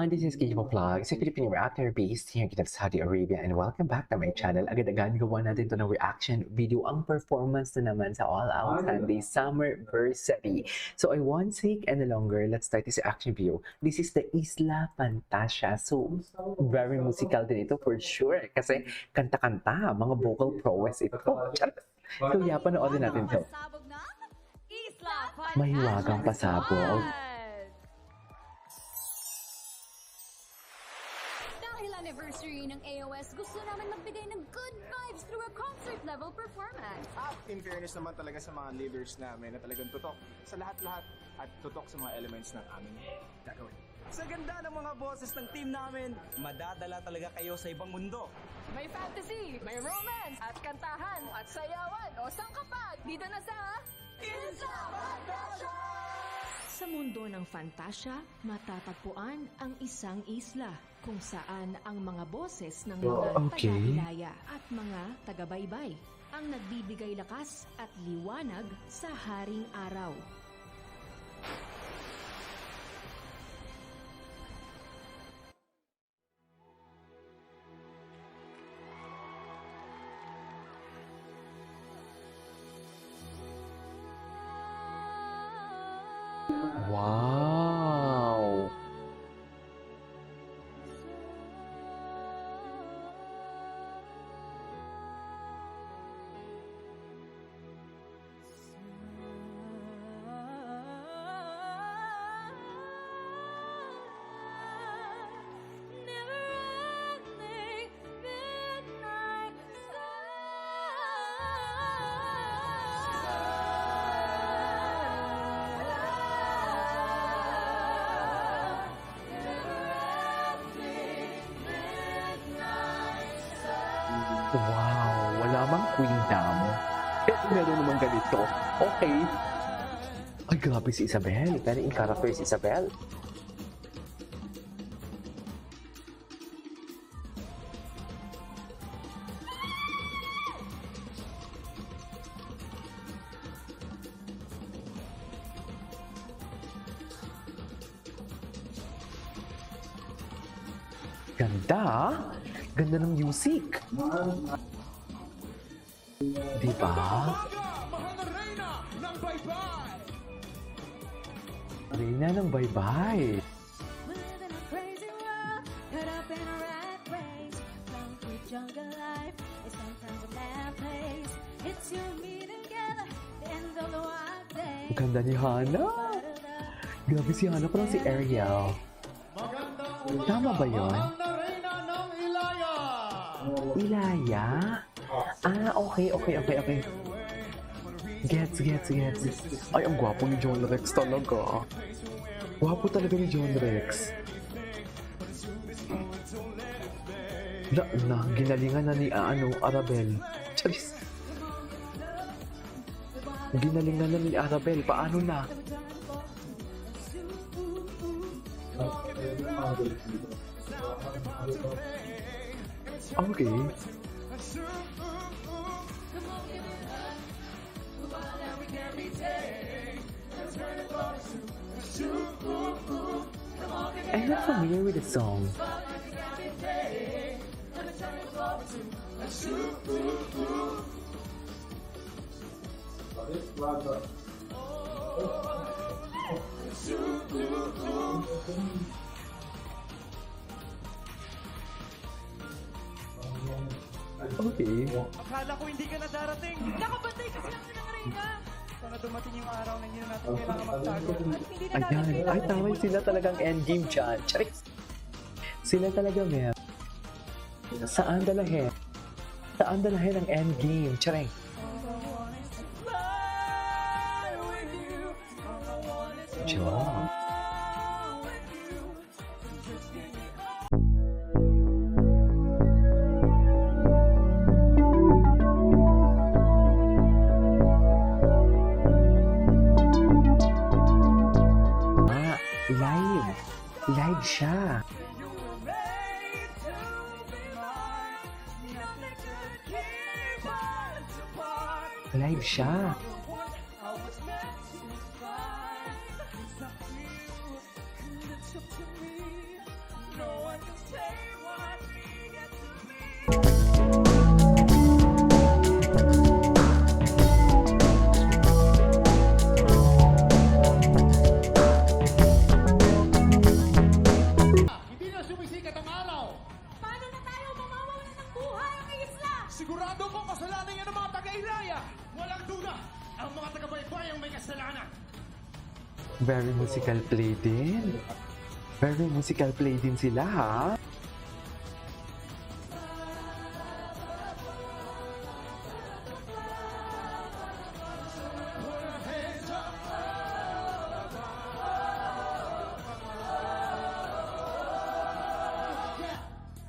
everyone, this is Kijo Vlogs, a Filipino reactor based here in Saudi Arabia, and welcome back to my channel. Agad-agad gawa natin ito ng reaction video, ang performance na naman sa All Out Sunday Summerversary. So I won't take any longer, let's start this reaction video. This is the Isla Fantasia. So very musical din ito for sure, kasi kanta-kanta, mga vocal prowess ito. So yeah, panoorin natin ito. Mahiwagang pasabog. Dahil anniversary ng AOS, gusto namin magbigay ng good vibes through a concert-level performance. At in fairness naman talaga sa mga leaders namin na talagang tutok sa lahat-lahat at tutok sa mga elements ng aming gagawin. Sa ganda ng mga boses ng team namin, madadala talaga kayo sa ibang mundo. May fantasy, may romance, at kantahan, at sayawan, o sangkapat. Dito na sa Isla Fantasia! Sa mundo ng Fantasia, matatagpuan ang isang isla kung saan ang mga boses ng mga taga-hilaya at mga taga-baybay ang nagbibigay lakas at liwanag sa haring araw. Wow! Wow! Wala bang queendom? Meron naman ganito. Okay. Ay, grabe si Isabel. Pero yung character si Isabel. Ganda! Ganda ng music! Diba? Reyna ng Baybay! We live in a crazy world, caught up in a rat race. Run through jungle life is sometimes a bad place. It's you and me together, the end of the wild day. Ganda ni Hana! Grabe si Hana, parang si Ariel. Tama ba yun? Ilaya? Ah, okay. Gets. Ay, ang gwapo ni John Rex talaga. Gwapo talaga ni John Rex. Ginalingan na ni Arabel. Charis. Ginalingan na ni Arabel. Paano na? Okay. I'm not familiar with the song. Okay. Akala ko hindi ka na darating. Nakabantay kasi ako ng Reyna. Sana dumating yung araw na hindi na natin kailangan magtago. Hindi na natin Ayan. Ay, kailangan. tama. Sila talagang endgame dyan. Charis. Sila talaga, Mel. Saan dalahin? Saan dalahin ang endgame? Charing. Job. Live siya. Live siya. Sigurado ko kasalanan yan ng mga taga-Ilaya. Walang duda, ang mga taga-Baybay ang may kasalanan. Very musical play din. Very musical play din sila, ha?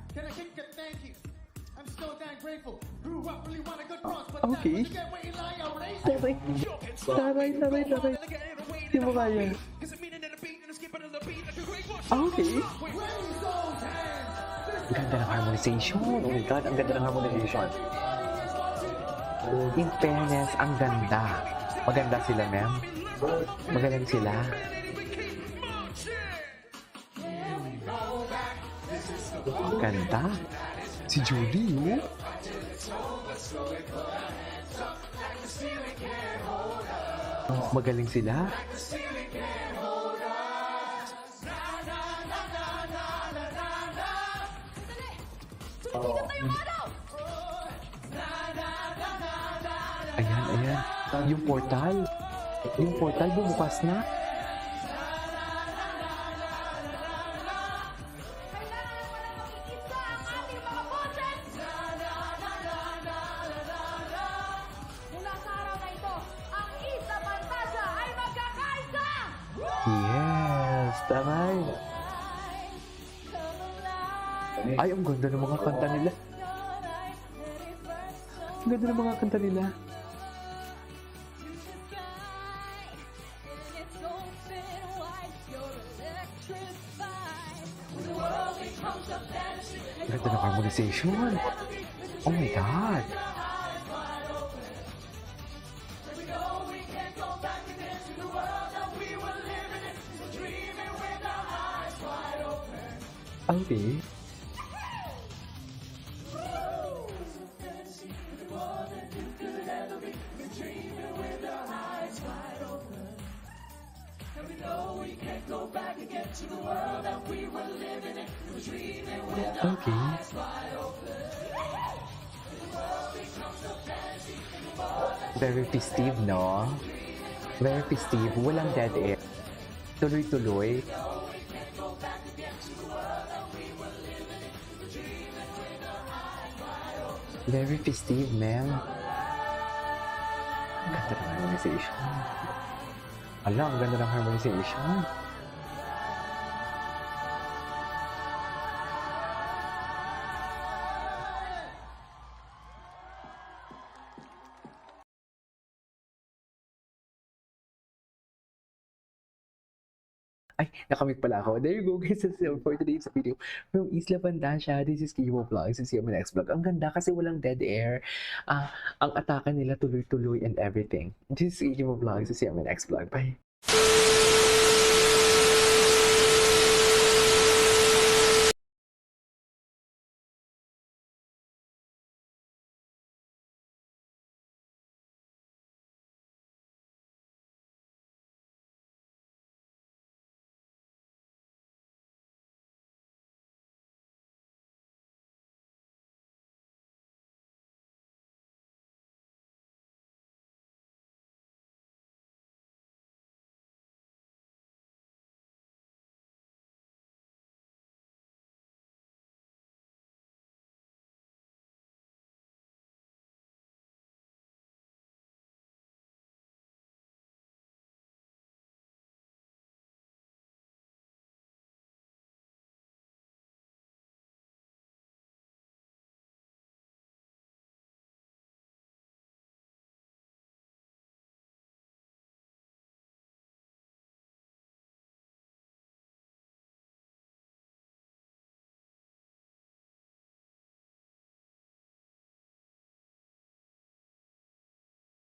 Can I kick it? Thank you. I'm so damn grateful. Grew up really want a good bronze, but Okay. now forget where Ilaya raised. Taray. Taray, taray, taray. Hindi mo kaya. Okay. Ang ganda ng harmonization. Oh my God, ang ganda ng harmonization. In fairness, ang ganda. Maganda sila, ma'am. Magaling sila. Ang ganda. Si Julie, oh. Magaling sila. Ayan, ayan. Yung portal. Yung portal bumukas na. Mula sa araw na ito, ang Isla Fantasia ay magkakaisa! Yes, taray. Ay, ang ganda ng mga kanta nila. Ang ganda ng mga kanta nila. Ang ganda ng harmonization. Oh my God. Okay. Okay. Very festive, no? Very festive. Walang dead air. Tuloy-tuloy. Very festive, ma'am. Ang ganda ng harmonization. Ala, ang ganda ng harmonization. Ay, nakamit pala ako. There you go guys, that's it for today's video. From Isla Fantasia, this is Kimo Vlogs. This is my next vlog. Ang ganda kasi walang dead air. Ang atake nila tuloy-tuloy and everything. This is Kimo Vlogs. This is my next vlog. Bye!